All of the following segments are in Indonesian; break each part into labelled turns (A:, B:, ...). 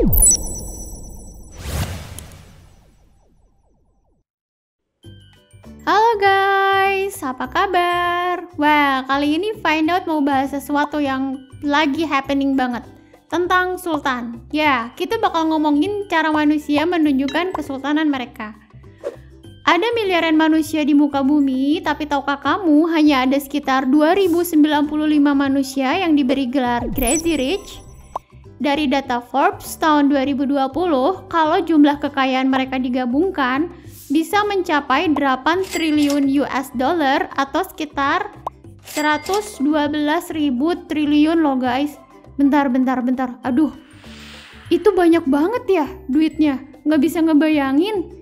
A: Halo guys, apa kabar? Wah, kali ini Find Out mau bahas sesuatu yang lagi happening banget tentang sultan. Ya, kita bakal ngomongin cara manusia menunjukkan kesultanan mereka. Ada miliaran manusia di muka bumi, tapi tahukah kamu hanya ada sekitar 2095 manusia yang diberi gelar Crazy Rich? Dari data Forbes tahun 2020, kalau jumlah kekayaan mereka digabungkan, bisa mencapai 8 triliun US dollar atau sekitar 112.000 triliun loh guys. Bentar. Aduh, itu banyak banget ya duitnya. Nggak bisa ngebayangin.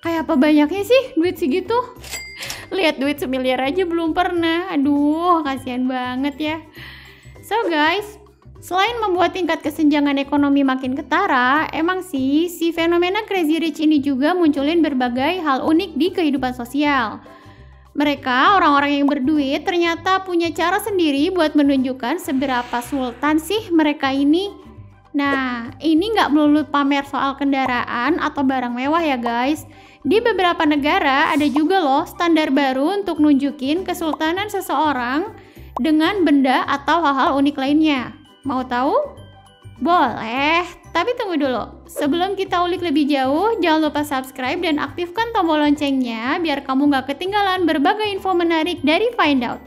A: Kayak apa banyaknya sih duit segitu? Lihat duit semiliar aja belum pernah. Aduh, kasihan banget ya. So guys, selain membuat tingkat kesenjangan ekonomi makin ketara, emang sih si fenomena Crazy Rich ini juga munculin berbagai hal unik di kehidupan sosial. Mereka, orang-orang yang berduit, ternyata punya cara sendiri buat menunjukkan seberapa sultan sih mereka ini. Nah, ini nggak melulu pamer soal kendaraan atau barang mewah ya guys. Di beberapa negara ada juga loh standar baru untuk nunjukin kesultanan seseorang dengan benda atau hal-hal unik lainnya. Mau tahu? Boleh, tapi tunggu dulu. Sebelum kita ulik lebih jauh, jangan lupa subscribe dan aktifkan tombol loncengnya biar kamu gak ketinggalan berbagai info menarik dari Find Out.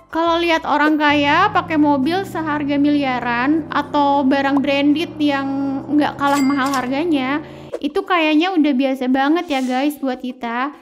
A: Kalau lihat orang kaya pakai mobil seharga miliaran atau barang branded yang gak kalah mahal harganya, itu kayaknya udah biasa banget ya guys buat kita.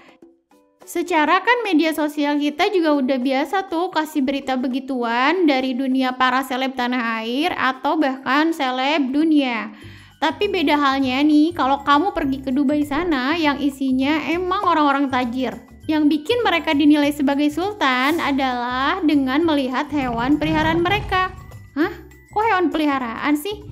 A: Secara kan media sosial kita juga udah biasa tuh kasih berita begituan dari dunia para seleb tanah air atau bahkan seleb dunia. Tapi beda halnya nih kalau kamu pergi ke Dubai sana yang isinya emang orang-orang tajir. Yang bikin mereka dinilai sebagai sultan adalah dengan melihat hewan peliharaan mereka. Hah? Kok hewan peliharaan sih?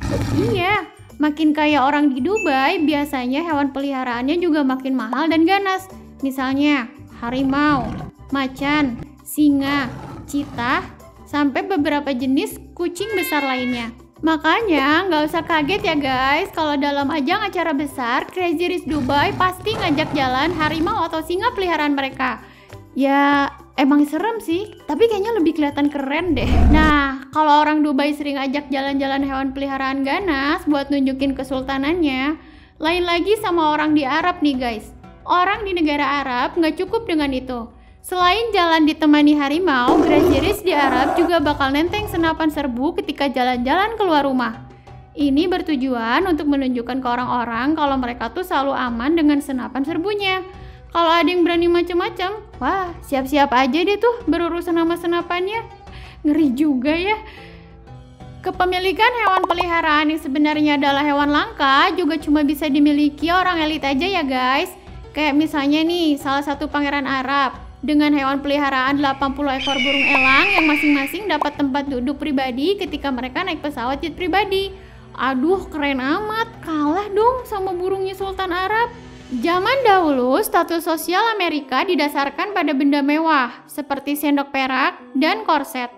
A: Iya, makin kaya orang di Dubai biasanya hewan peliharaannya juga makin mahal dan ganas. Misalnya harimau, macan, singa, cheetah, sampai beberapa jenis kucing besar lainnya. Makanya nggak usah kaget ya guys kalau dalam ajang acara besar Crazy Rich Dubai pasti ngajak jalan harimau atau singa peliharaan mereka. Ya emang serem sih, tapi kayaknya lebih kelihatan keren deh. Nah, kalau orang Dubai sering ajak jalan-jalan hewan peliharaan ganas buat nunjukin kesultanannya, lain lagi sama orang di Arab nih guys. Orang di negara Arab nggak cukup dengan itu. Selain jalan ditemani harimau, Crazy Rich di Arab juga bakal nenteng senapan serbu ketika jalan-jalan keluar rumah. Ini bertujuan untuk menunjukkan ke orang-orang kalau mereka tuh selalu aman dengan senapan serbunya. Kalau ada yang berani macam-macam, wah siap-siap aja deh tuh berurusan sama senapannya. Ngeri juga ya. Kepemilikan hewan peliharaan yang sebenarnya adalah hewan langka juga cuma bisa dimiliki orang elit aja ya guys. Kayak misalnya nih, salah satu pangeran Arab dengan hewan peliharaan 80 ekor burung elang yang masing-masing dapat tempat duduk pribadi ketika mereka naik pesawat jet pribadi. Aduh, keren amat. Kalah dong sama burungnya Sultan Arab. Zaman dahulu, status sosial Amerika didasarkan pada benda mewah seperti sendok perak dan korset.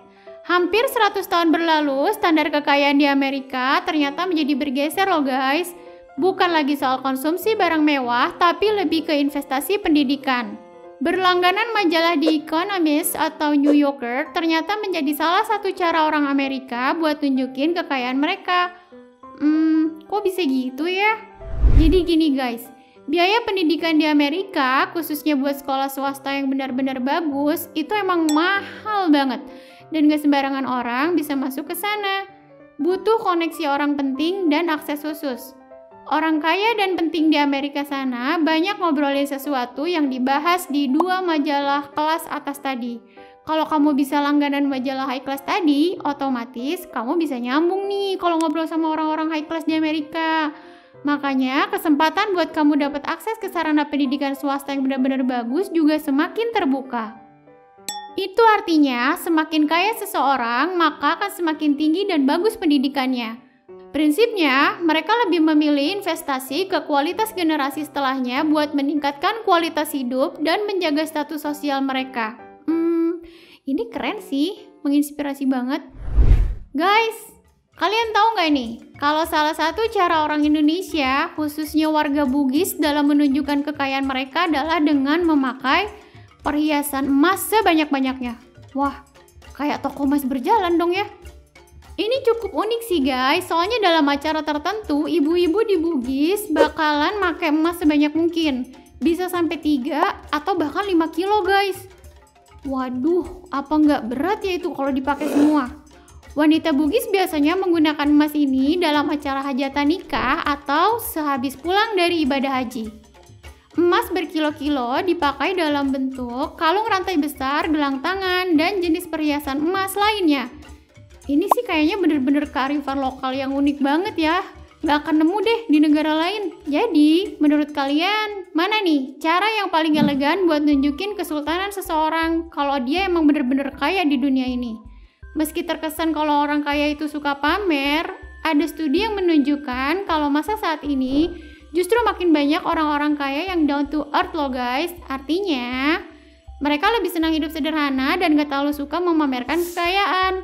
A: Hampir 100 tahun berlalu, standar kekayaan di Amerika ternyata menjadi bergeser loh guys. Bukan lagi soal konsumsi barang mewah, tapi lebih ke investasi pendidikan. Berlangganan majalah The Economist atau New Yorker ternyata menjadi salah satu cara orang Amerika buat tunjukin kekayaan mereka. Kok bisa gitu ya? Jadi gini guys, biaya pendidikan di Amerika, khususnya buat sekolah swasta yang benar-benar bagus, itu emang mahal banget. Dan gak sembarangan orang bisa masuk ke sana. Butuh koneksi orang penting dan akses khusus. Orang kaya dan penting di Amerika sana banyak ngobrolin sesuatu yang dibahas di 2 majalah kelas atas tadi. Kalau kamu bisa langganan majalah high class tadi, otomatis kamu bisa nyambung nih kalau ngobrol sama orang-orang high class di Amerika. Makanya kesempatan buat kamu dapat akses ke sarana pendidikan swasta yang benar-benar bagus juga semakin terbuka. Itu artinya semakin kaya seseorang, maka akan semakin tinggi dan bagus pendidikannya. Prinsipnya, mereka lebih memilih investasi ke kualitas generasi setelahnya buat meningkatkan kualitas hidup dan menjaga status sosial mereka. Ini keren sih, menginspirasi banget. Guys, Kalian tahu nggak nih, kalau salah satu cara orang Indonesia, khususnya warga Bugis dalam menunjukkan kekayaan mereka adalah dengan memakai perhiasan emas sebanyak-banyaknya. Wah, kayak toko emas berjalan dong ya. Ini cukup unik sih guys, soalnya dalam acara tertentu, ibu-ibu di Bugis bakalan pakai emas sebanyak mungkin. Bisa sampai 3 atau bahkan 5 kilo guys. Waduh, apa nggak berat ya itu kalau dipakai semua? Wanita Bugis biasanya menggunakan emas ini dalam acara hajatan nikah atau sehabis pulang dari ibadah haji. Emas berkilo-kilo dipakai dalam bentuk kalung rantai besar, gelang tangan, dan jenis perhiasan emas lainnya. Ini sih kayaknya bener-bener kearifan lokal yang unik banget ya. Gak akan nemu deh di negara lain. Jadi, menurut kalian, mana nih cara yang paling elegan buat nunjukin kesultanan seseorang kalau dia emang bener-bener kaya di dunia ini? Meski terkesan kalau orang kaya itu suka pamer, ada studi yang menunjukkan kalau masa saat ini justru makin banyak orang-orang kaya yang down to earth loh guys. Artinya, mereka lebih senang hidup sederhana dan gak terlalu suka memamerkan kekayaan.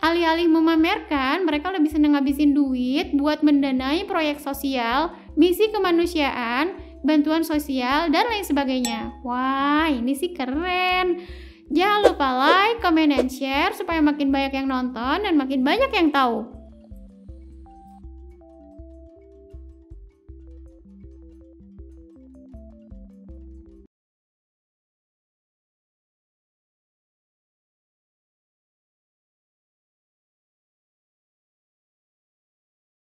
A: Alih-alih memamerkan, mereka lebih senang ngabisin duit buat mendanai proyek sosial, misi kemanusiaan, bantuan sosial, dan lain sebagainya. Wah, ini sih keren. Jangan lupa like, comment, dan share supaya makin banyak yang nonton dan makin banyak yang tahu.